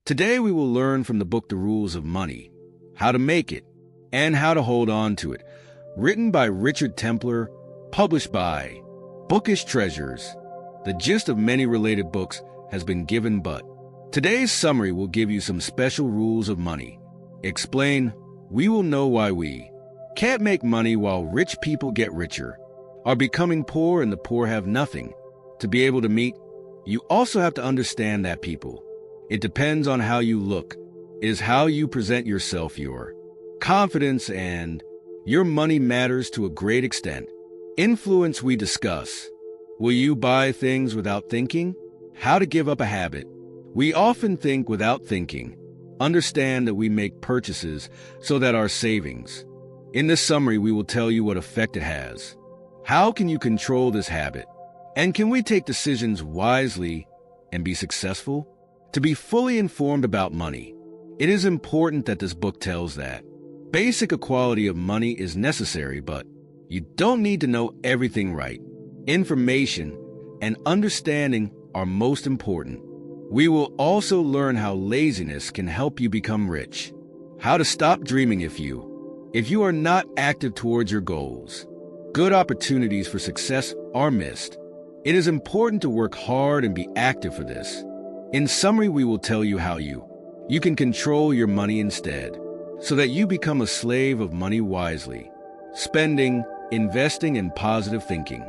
Today we will learn from the book The Rules of Money, how to make it, and how to hold on to it, written by Richard Templar, published by Bookish Treasures. The gist of many related books has been given, but today's summary will give you some special rules of money. We will know why we can't make money while rich people get richer, are becoming poor and the poor have nothing. To be able to meet, you also have to understand that people. It depends on how you look, is how you present yourself, your confidence, and your money matters to a great extent. Influence we discuss. Will you buy things without thinking? How to give up a habit. We often think without thinking. Understand that we make purchases so that our savings. In this summary, we will tell you what effect it has. How can you control this habit? And can we take decisions wisely and be successful? To be fully informed about money, it is important that this book tells that basic equality of money is necessary, but you don't need to know everything right. Information and understanding are most important. We will also learn how laziness can help you become rich, how to stop dreaming if you are not active towards your goals. Good opportunities for success are missed. It is important to work hard and be active for this. In summary, we will tell you how you can control your money instead, so that you become a slave of money wisely. Spending, investing, and positive thinking.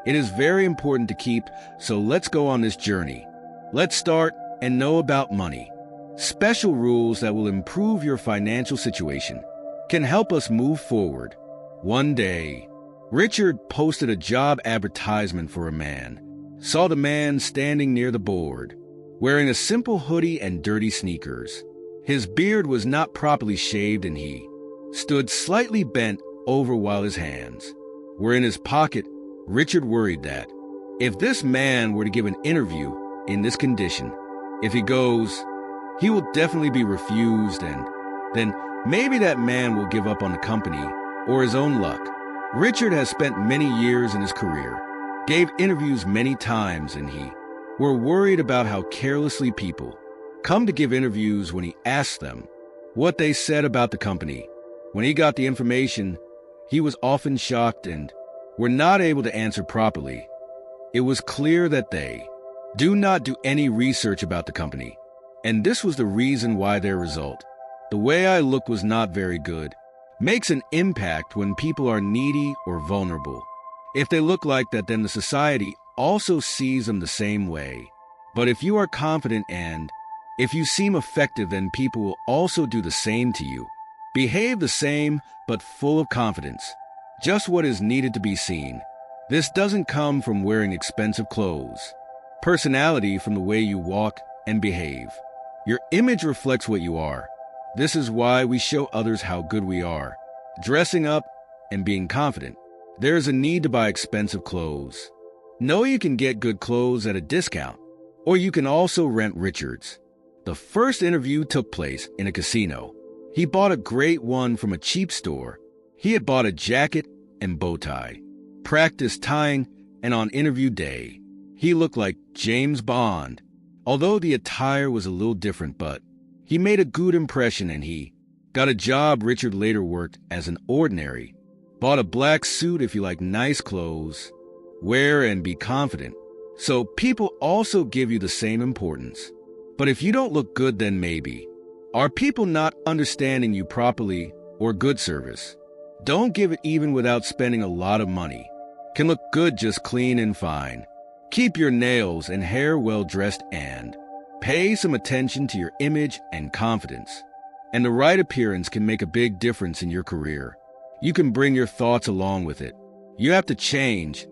It is very important to keep, so let's go on this journey. Let's start and know about money. Special rules that will improve your financial situation can help us move forward. One day, Richard posted a job advertisement for a man. Saw the man standing near the board, wearing a simple hoodie and dirty sneakers. His beard was not properly shaved and he stood slightly bent over while his hands were in his pocket. Richard worried that if this man were to give an interview in this condition, if he goes, he will definitely be refused, and then maybe that man will give up on the company or his own luck. Richard has spent many years in his career, gave interviews many times, and he were worried about how carelessly people come to give interviews. When he asked them what they said about the company, when he got the information, he was often shocked and were not able to answer properly. It was clear that they do not do any research about the company, and this was the reason why their result, the way I look, was not very good. Makes an impact when people are needy or vulnerable. If they look like that, then the society also sees them the same way. But if you are confident and if you seem effective, then people will also do the same to you. Behave the same, but full of confidence. Just what is needed to be seen. This doesn't come from wearing expensive clothes. Personality from the way you walk and behave. Your image reflects what you are. This is why we show others how good we are. Dressing up and being confident. There is a need to buy expensive clothes. Know you can get good clothes at a discount, or you can also rent Richard's. The first interview took place in a casino. He bought a great one from a cheap store. He had bought a jacket and bow tie, practiced tying, and on interview day, he looked like James Bond. Although the attire was a little different, but he made a good impression and he got a job. Richard later worked as an ordinary, bought a black suit. If you like nice clothes, wear and be confident. So people also give you the same importance. But if you don't look good, then maybe are people not understanding you properly or good service? Don't give it even without spending a lot of money. Can look good just clean and fine. Keep your nails and hair well dressed and pay some attention to your image and confidence. And the right appearance can make a big difference in your career. You can bring your thoughts along with it. You have to change.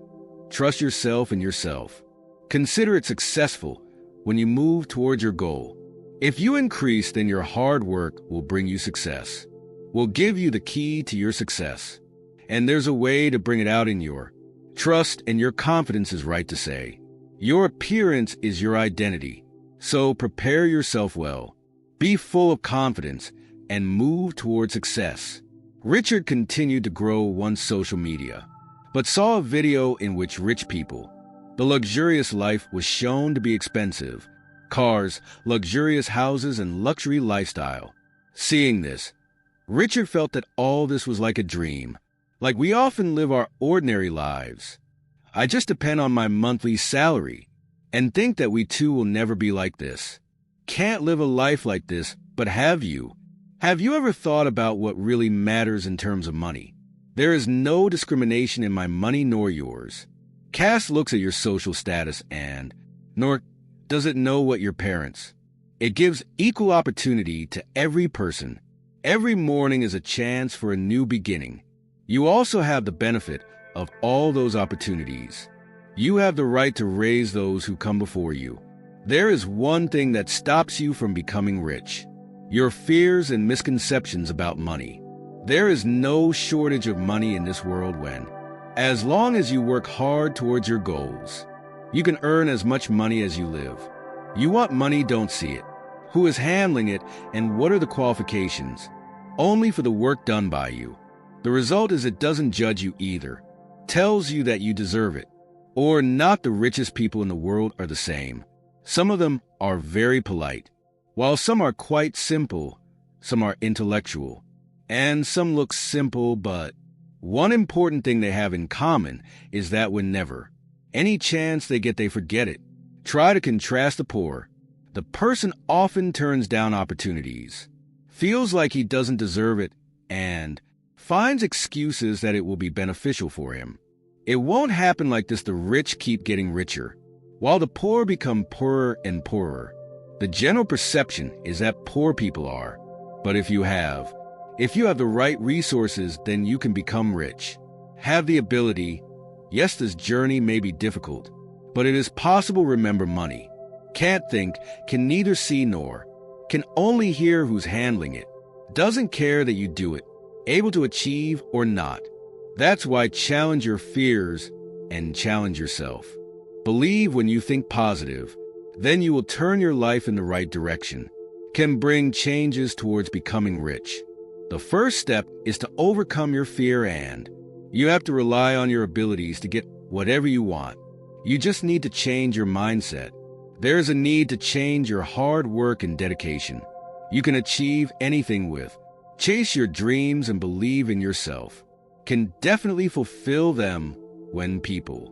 Trust yourself and yourself. Consider it successful when you move towards your goal. If you increase, then your hard work will bring you success, will give you the key to your success. And there's a way to bring it out in your trust, and your confidence is right to say. Your appearance is your identity. So prepare yourself well. Be full of confidence and move toward success. Richard continued to grow one's social media, but saw a video in which rich people, the luxurious life was shown to be expensive, cars, luxurious houses, and luxury lifestyle. Seeing this, Richard felt that all this was like a dream, like we often live our ordinary lives. I just depend on my monthly salary and think that we too will never be like this. Can't live a life like this, but have you? Have you ever thought about what really matters in terms of money? There is no discrimination in my money nor yours. Caste looks at your social status and, nor does it know what your parents. It gives equal opportunity to every person. Every morning is a chance for a new beginning. You also have the benefit of all those opportunities. You have the right to raise those who come before you. There is one thing that stops you from becoming rich: your fears and misconceptions about money. There is no shortage of money in this world when, as long as you work hard towards your goals, you can earn as much money as you live. You want money, don't see it. Who is handling it and what are the qualifications? Only for the work done by you. The result is it doesn't judge you either. Tells you that you deserve it. Or not the richest people in the world are the same. Some of them are very polite, while some are quite simple, some are intellectual, and some look simple, but one important thing they have in common is that whenever, any chance they get, they forget it. Try to contrast the poor. The person often turns down opportunities, feels like he doesn't deserve it, and finds excuses that it will be beneficial for him. It won't happen like this. The rich keep getting richer, while the poor become poorer and poorer. The general perception is that poor people are. But if you have the right resources, then you can become rich. Have the ability. Yes, this journey may be difficult, but it is possible. Remember, money can't think, can neither see nor, can only hear who's handling it, doesn't care that you do it, able to achieve or not. That's why challenge your fears and challenge yourself. Believe when you think positive, then you will turn your life in the right direction, can bring changes towards becoming rich. The first step is to overcome your fear, and you have to rely on your abilities to get whatever you want. You just need to change your mindset. There's a need to change your hard work and dedication. You can achieve anything with. Chase your dreams and believe in yourself. Can definitely fulfill them when people,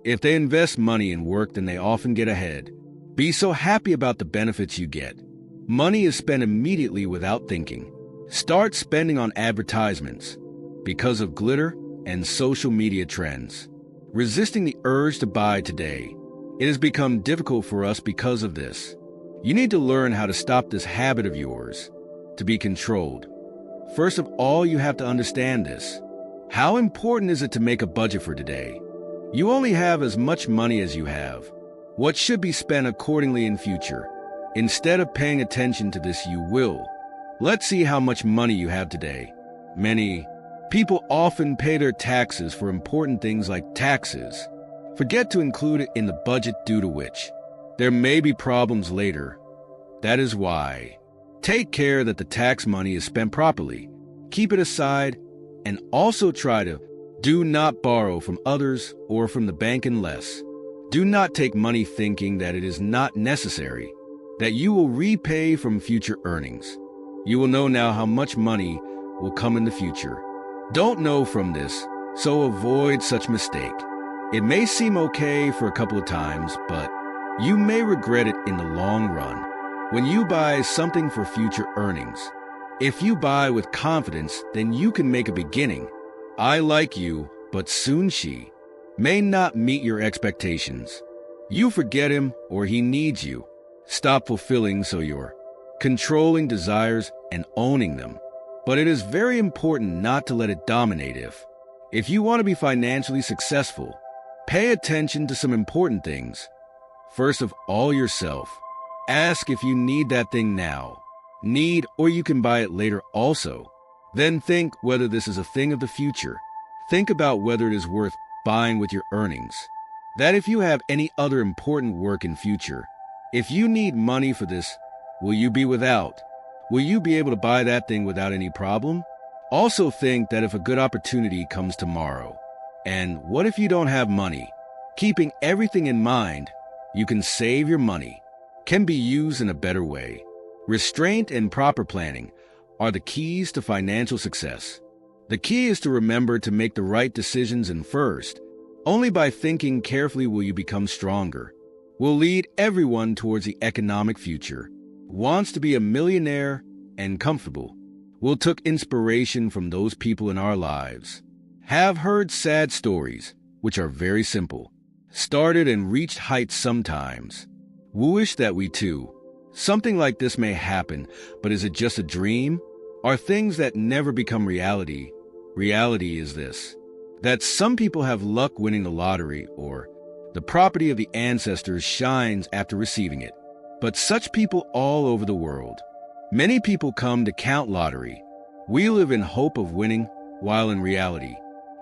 if they invest money in work, then they often get ahead. Be so happy about the benefits you get. Money is spent immediately without thinking. Start spending on advertisements because of glitter and social media trends. Resisting the urge to buy today. It has become difficult for us because of this. You need to learn how to stop this habit of yours, to be controlled. First of all, you have to understand this. How important is it to make a budget for today? You only have as much money as you have. What should be spent accordingly in future? Instead of paying attention to this, you will. Let's see how much money you have today. Many people often pay their taxes for important things like taxes. Forget to include it in the budget, due to which there may be problems later. That is why. Take care that the tax money is spent properly. Keep it aside. And also try to do not borrow from others or from the bank unless. Do not take money thinking that it is not necessary, that you will repay from future earnings. You will know now how much money will come in the future. Don't know from this, so avoid such mistake. It may seem okay for a couple of times, but you may regret it in the long run. When you buy something for future earnings, if you buy with confidence, then you can make a beginning. I like you, but soon she may not meet your expectations. You forget him or he needs you. Stop fulfilling so you're controlling desires and owning them. But it is very important not to let it dominate. If you want to be financially successful, pay attention to some important things. First of all, yourself. Ask if you need that thing now. Need, or you can buy it later also. Then think whether this is a thing of the future. Think about whether it is worth buying with your earnings. That if you have any other important work in future, if you need money for this, will you be without? Will you be able to buy that thing without any problem? Also think that if a good opportunity comes tomorrow, and what if you don't have money? Keeping everything in mind, you can save your money. can be used in a better way. Restraint and proper planning are the keys to financial success. The key is to remember to make the right decisions, and first, only by thinking carefully will you become stronger. Will lead everyone towards the economic future. Wants to be a millionaire and comfortable. Will took inspiration from those people in our lives. Have heard sad stories, which are very simple. Started and reached heights sometimes. Wish that we too. Something like this may happen, but is it just a dream? Are things that never become reality? Reality is this: that some people have luck winning the lottery, or the property of the ancestors shines after receiving it. But such people all over the world. Many people come to count lottery. We live in hope of winning, while in reality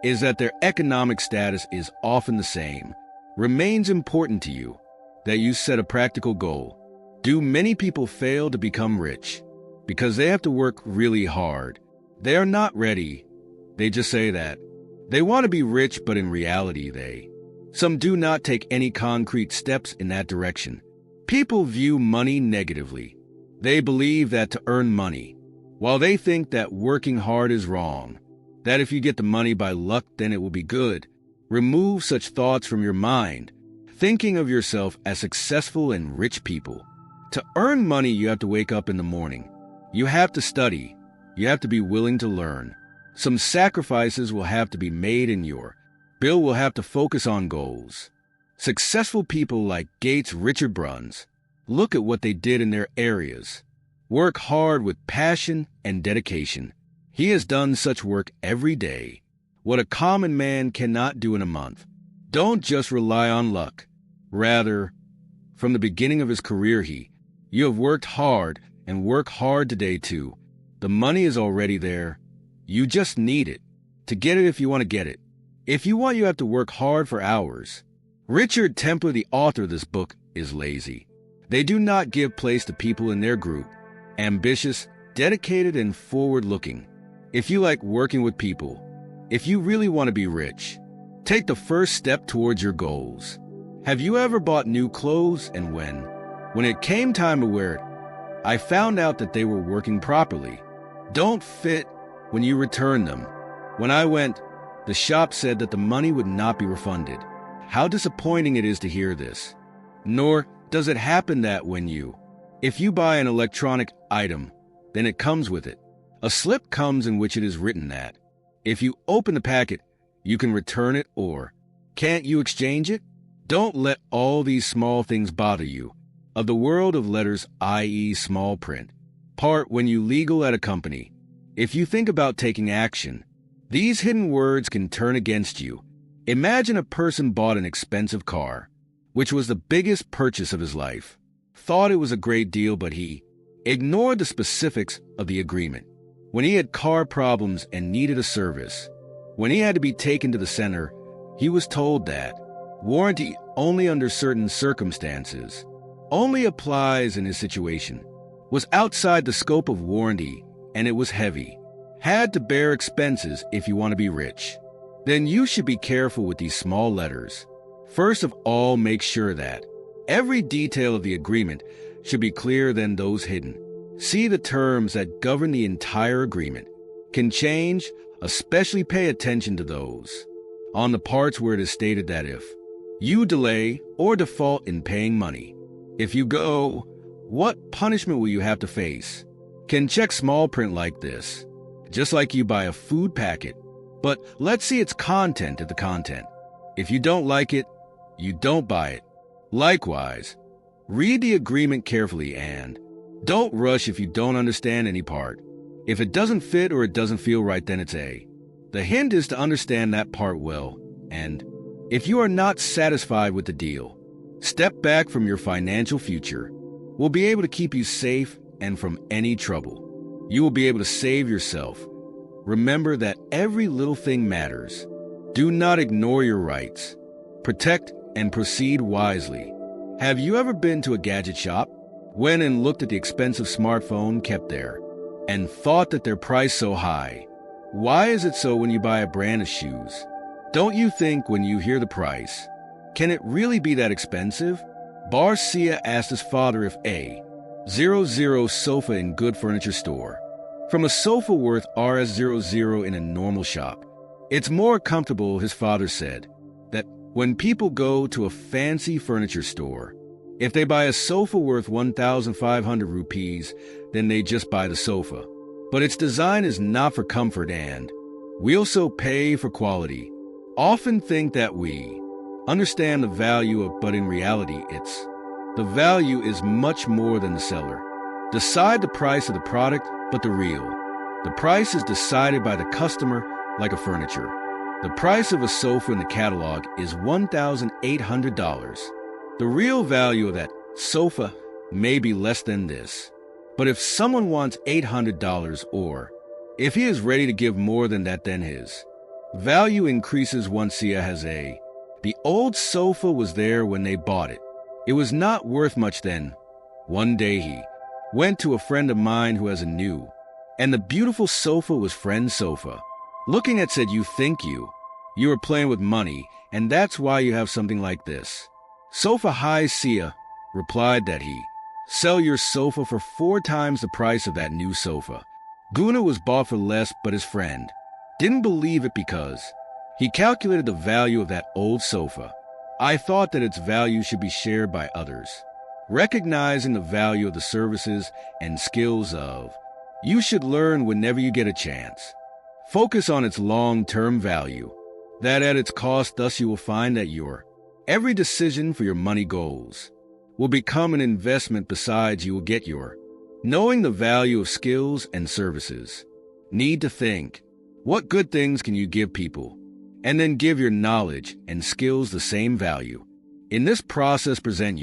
is that their economic status is often the same. Remains important to you that you set a practical goal. Do many people fail to become rich? Because they have to work really hard. They are not ready. They just say that. They want to be rich, but in reality some do not take any concrete steps in that direction. People view money negatively. They believe that to earn money, while they think that working hard is wrong, that if you get the money by luck, then it will be good. Remove such thoughts from your mind, thinking of yourself as successful and rich people. To earn money, you have to wake up in the morning. You have to study. You have to be willing to learn. Some sacrifices will have to be made, and your bill will have to focus on goals. Successful people like Gates, Richard Bruns, look at what they did in their areas. Work hard with passion and dedication. He has done such work every day. What a common man cannot do in a month. Don't just rely on luck. Rather, from the beginning of his career, you have worked hard and work hard today too. The money is already there. You just need it. To get it if you want to get it. If you want, you have to work hard for hours. Richard Templar, the author of this book, is lazy. They do not give place to people in their group. Ambitious, dedicated, and forward-looking. If you like working with people, if you really want to be rich, take the first step towards your goals. Have you ever bought new clothes, and when it came time to wear it, I found out that they were working properly? Don't fit when you return them. When I went, the shop said that the money would not be refunded. How disappointing it is to hear this. Nor does it happen that if you buy an electronic item, then it comes with it. A slip comes in which it is written that if you open the packet, you can return it, or can't you exchange it? Don't let all these small things bother you. Of the world of letters, i.e. small print, part when you legal at a company. If you think about taking action, these hidden words can turn against you. Imagine a person bought an expensive car, which was the biggest purchase of his life. Thought it was a great deal, but he ignored the specifics of the agreement. When he had car problems and needed a service, when he had to be taken to the center, he was told that warranty only under certain circumstances, only applies in his situation, was outside the scope of warranty, and it was heavy. Had to bear expenses if you want to be rich. Then you should be careful with these small letters. First of all, make sure that every detail of the agreement should be clearer than those hidden. See the terms that govern the entire agreement. Can change, especially pay attention to those on the parts where it is stated that if you delay or default in paying money, if you go, what punishment will you have to face? Can check small print like this, just like you buy a food packet. But let's see its content at the content. If you don't like it, you don't buy it. Likewise, read the agreement carefully and don't rush if you don't understand any part. If it doesn't fit or it doesn't feel right, then it's A. The hint is to understand that part well, and if you are not satisfied with the deal, step back from your financial future. We'll be able to keep you safe and from any trouble. You will be able to save yourself. Remember that every little thing matters. Do not ignore your rights. Protect and proceed wisely. Have you ever been to a gadget shop, went and looked at the expensive smartphone kept there, and thought that their price so high? Why is it so when you buy a brand of shoes? Don't you think when you hear the price, can it really be that expensive? Barcia asked his father if A00 sofa in good furniture store. From a sofa worth Rs00 in a normal shop. It's more comfortable, his father said, that when people go to a fancy furniture store, if they buy a sofa worth 1,500 rupees, then they just buy the sofa. But its design is not for comfort and we also pay for quality. Often think that we understand the value of, but in reality, the value is much more than the seller. Decide the price of the product, but the price is decided by the customer like a furniture. The price of a sofa in the catalog is $1,800. The real value of that sofa may be less than this. But if someone wants $800 or if he is ready to give more than that, then his value increases once he has a. The old sofa was there when they bought it. It was not worth much then. One day he went to a friend of mine who has a new, and the beautiful sofa was friend's sofa. Looking at said, you think you are playing with money, and that's why you have something like this. Sofa High Sia replied that he sell your sofa for 4 times the price of that new sofa. Guna was bought for less, but his friend didn't believe it because he calculated the value of that old sofa. I thought that its value should be shared by others. Recognizing the value of the services and skills of, you should learn whenever you get a chance. Focus on its long-term value, that at its cost, thus you will find that every decision for your money goals will become an investment. Besides, you will get knowing the value of skills and services. Need to think, what good things can you give people? And then give your knowledge and skills the same value. In this process, present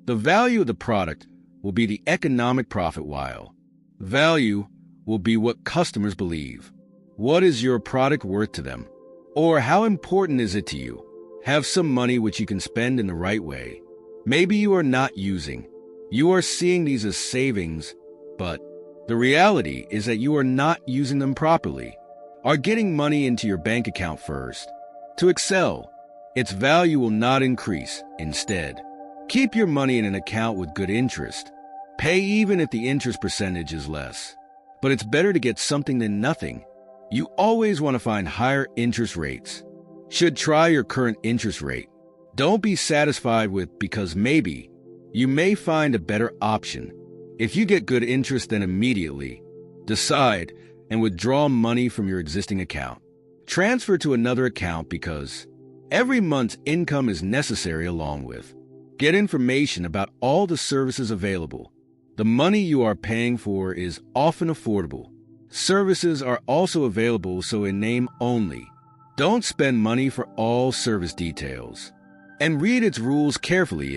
the value of the product will be the economic profit, while value will be what customers believe. What is your product worth to them? Or how important is it to you? Have some money which you can spend in the right way. Maybe you are not using. You are seeing these as savings, but the reality is that you are not using them properly. Are getting money into your bank account first. To excel, its value will not increase. Instead, keep your money in an account with good interest. Pay even if the interest percentage is less. But it's better to get something than nothing. You always want to find higher interest rates. Should try your current interest rate. Don't be satisfied with because maybe you may find a better option. If you get good interest, then immediately decide and withdraw money from your existing account. Transfer to another account because every month's income is necessary, along with get information about all the services available. The money you are paying for is often affordable. Services are also available, so in name only. Don't spend money for all service details. And read its rules carefully.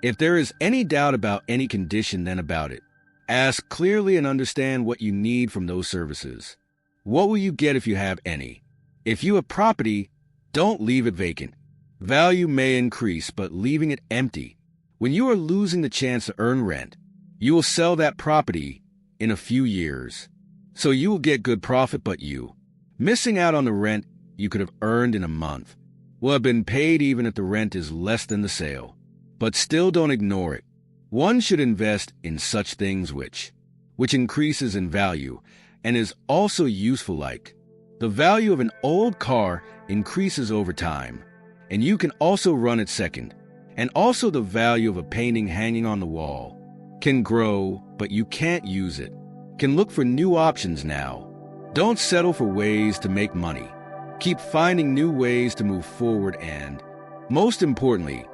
If there is any doubt about any condition, then about it. Ask clearly and understand what you need from those services. What will you get if you have any? If you have property, don't leave it vacant. Value may increase, but leaving it empty. When you are losing the chance to earn rent, you will sell that property in a few years. So you will get good profit, but you missing out on the rent you could have earned in a month will have been paid even if the rent is less than the sale. But still, don't ignore it. One should invest in such things which increases in value and is also useful, like the value of an old car increases over time, and you can also run it second. And also the value of a painting hanging on the wall can grow, but you can't use it. Can look for new options now. Don't settle for ways to make money. Keep finding new ways to move forward, and most importantly,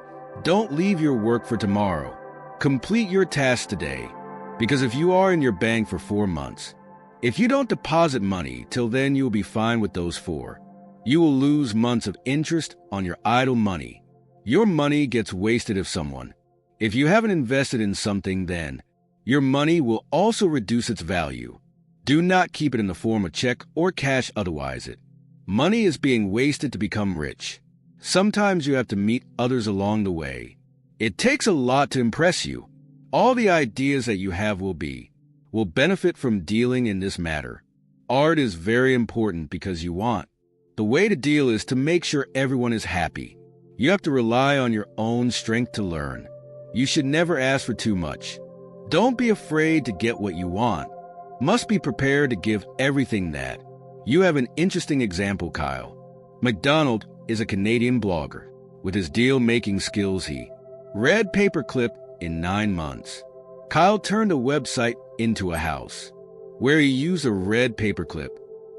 don't leave your work for tomorrow. Complete your tasks today, because if you are in your bank for 4 months, if you don't deposit money till then, you'll be fine with those 4. You will lose months of interest on your idle money. Your money gets wasted if you haven't invested in something, then your money will also reduce its value. Do not keep it in the form of check or cash, otherwise money is being wasted to become rich. Sometimes you have to meet others along the way. It takes a lot to impress you. All the ideas that you have will benefit from dealing in this matter. Art is very important because the way to deal is to make sure everyone is happy. You have to rely on your own strength to learn. You should never ask for too much. Don't be afraid to get what you want. Must be prepared to give everything that. You have an interesting example, Kyle. McDonald is a Canadian blogger. With his deal-making skills, he read paperclip in 9 months. Kyle turned a website into a house, where he used a red paperclip.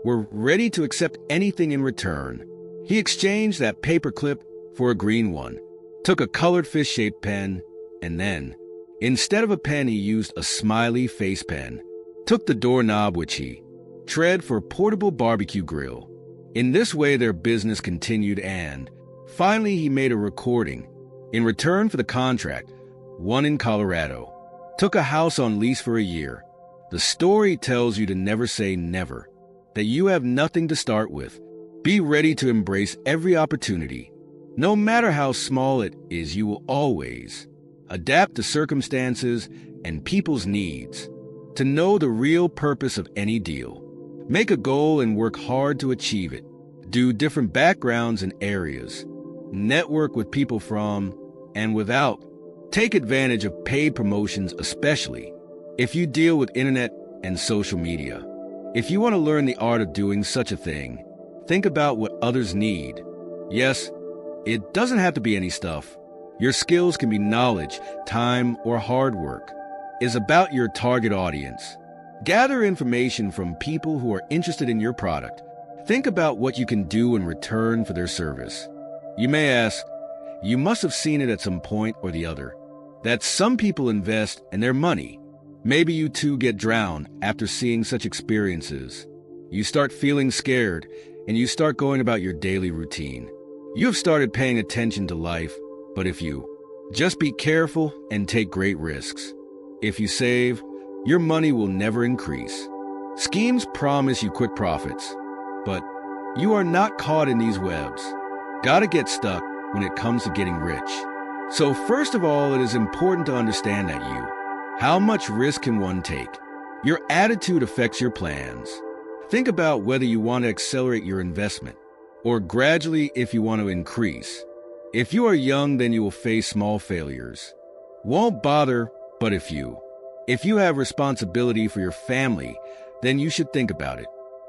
We're ready to accept anything in return. He exchanged that paperclip for a green one, took a colored fish-shaped pen, and then, instead of a pen, he used a smiley face pen. Took the doorknob, which he tread for a portable barbecue grill. In this way, their business continued, and finally he made a recording. In return for the contract, one in Colorado. Took a house on lease for a year. The story tells you to never say never, that you have nothing to start with. Be ready to embrace every opportunity. No matter how small it is, you will always adapt to circumstances and people's needs. To know the real purpose of any deal. Make a goal and work hard to achieve it. Do different backgrounds and areas. Network with people from and without. Take advantage of paid promotions, especially if you deal with internet and social media. If you want to learn the art of doing such a thing, think about what others need. Yes, it doesn't have to be any stuff. Your skills can be knowledge, time, or hard work. It's about your target audience. Gather information from people who are interested in your product. Think about what you can do in return for their service. You may ask, you must have seen it at some point or the other, that some people invest in their money. Maybe you too get drowned after seeing such experiences. You start feeling scared, and you start going about your daily routine. You have started paying attention to life, but if you just be careful and take great risks. If you save, your money will never increase. Schemes promise you quick profits, but you are not caught in these webs. Gotta get stuck when it comes to getting rich. So first of all, it is important to understand that how much risk can one take? Your attitude affects your plans. Think about whether you want to accelerate your investment, or gradually if you want to increase. If you are young, then you will face small failures. Won't bother, but if you have responsibility for your family, then you should think about it.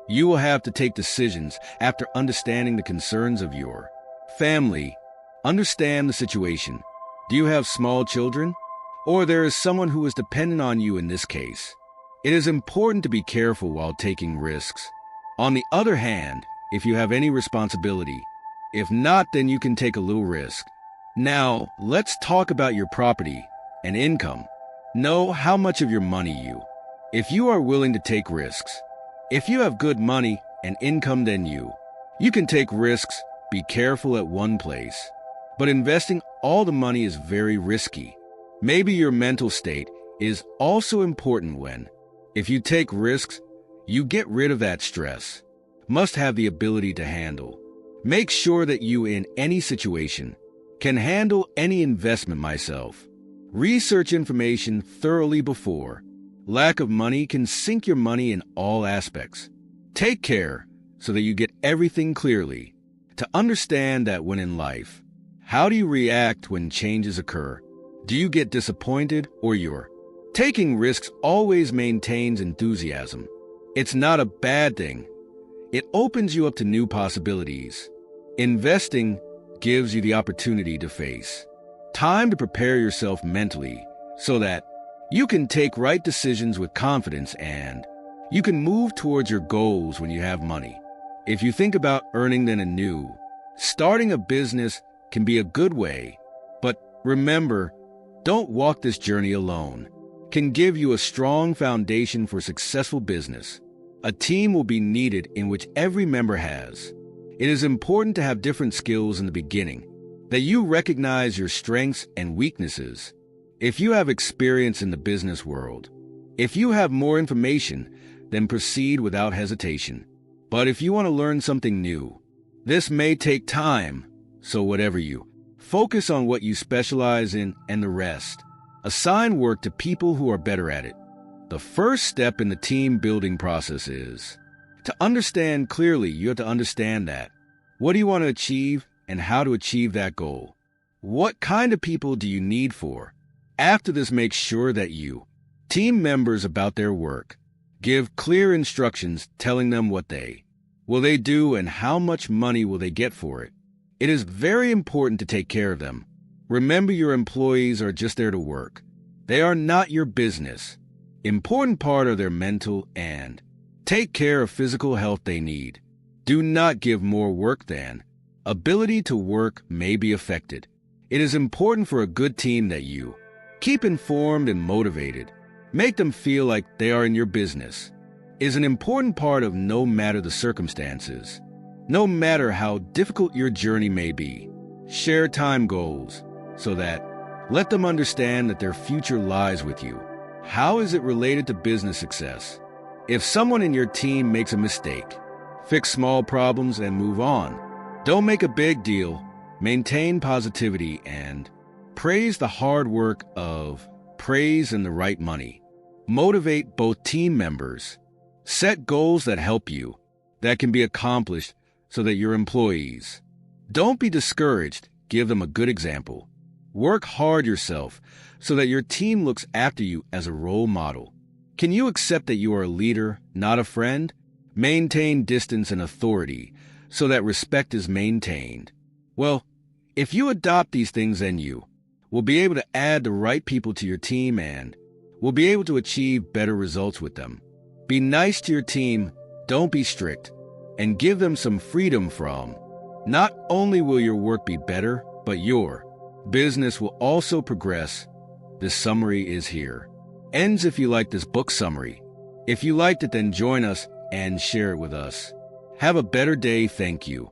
You will have to take decisions after understanding the concerns of your family. Understand the situation. Do you have small children? Or there is someone who is dependent on you in this case. It is important to be careful while taking risks. On the other hand, if you have any responsibility, if not, then you can take a little risk. Now, let's talk about your property and income. Know how much of your money if you are willing to take risks. If you have good money and income, then you can take risks. Be careful at one place. But investing all the money is very risky. Maybe your mental state is also important if you take risks, you get rid of that stress. Must have the ability to handle. Make sure that you in any situation can handle any investment myself. Research information thoroughly before. Lack of money can sink your money in all aspects. Take care so that you get everything clearly. To understand that when in life, how do you react when changes occur? Do you get disappointed or your taking risks always maintains enthusiasm? It's not a bad thing. It opens you up to new possibilities. Investing gives you the opportunity to face time to prepare yourself mentally so that you can take right decisions with confidence and you can move towards your goals when you have money. If you think about earning then anew, starting a business can be a good way, but remember, don't walk this journey alone. Can give you a strong foundation for successful business. A team will be needed in which every member has. It is important to have different skills in the beginning, that you recognize your strengths and weaknesses. If you have experience in the business world, if you have more information, then proceed without hesitation. But if you want to learn something new, this may take time, so whatever you focus on what you specialize in and the rest. Assign work to people who are better at it. The first step in the team building process is to understand clearly. You have to understand that. What do you want to achieve and how to achieve that goal? What kind of people do you need for After this, make sure that you, team members about their work, give clear instructions telling them what they will they do and how much money will they get for it. It is very important to take care of them. Remember, your employees are just there to work. They are not your business. Important part of their mental and take care of physical health they need. Do not give more work than ability to work may be affected. It is important for a good team that you keep informed and motivated. Make them feel like they are in your business. Is an important part of no matter the circumstances. No matter how difficult your journey may be, share time goals so that let them understand that their future lies with you. How is it related to business success? If someone in your team makes a mistake, fix small problems and move on. Don't make a big deal. Maintain positivity and praise the hard work of praise and the right money. Motivate both team members. Set goals that help you, that can be accomplished so that your employees don't be discouraged. Give them a good example. Work hard yourself so that your team looks after you as a role model. Can you accept that you are a leader, not a friend? Maintain distance and authority so that respect is maintained. Well, if you adopt these things, then you will be able to add the right people to your team and will be able to achieve better results with them. Be nice to your team, don't be strict, and give them some freedom from. Not only will your work be better, but your business will also progress. This summary is here. Ends if you like this book summary. If you liked it, then join us and share it with us. Have a better day. Thank you.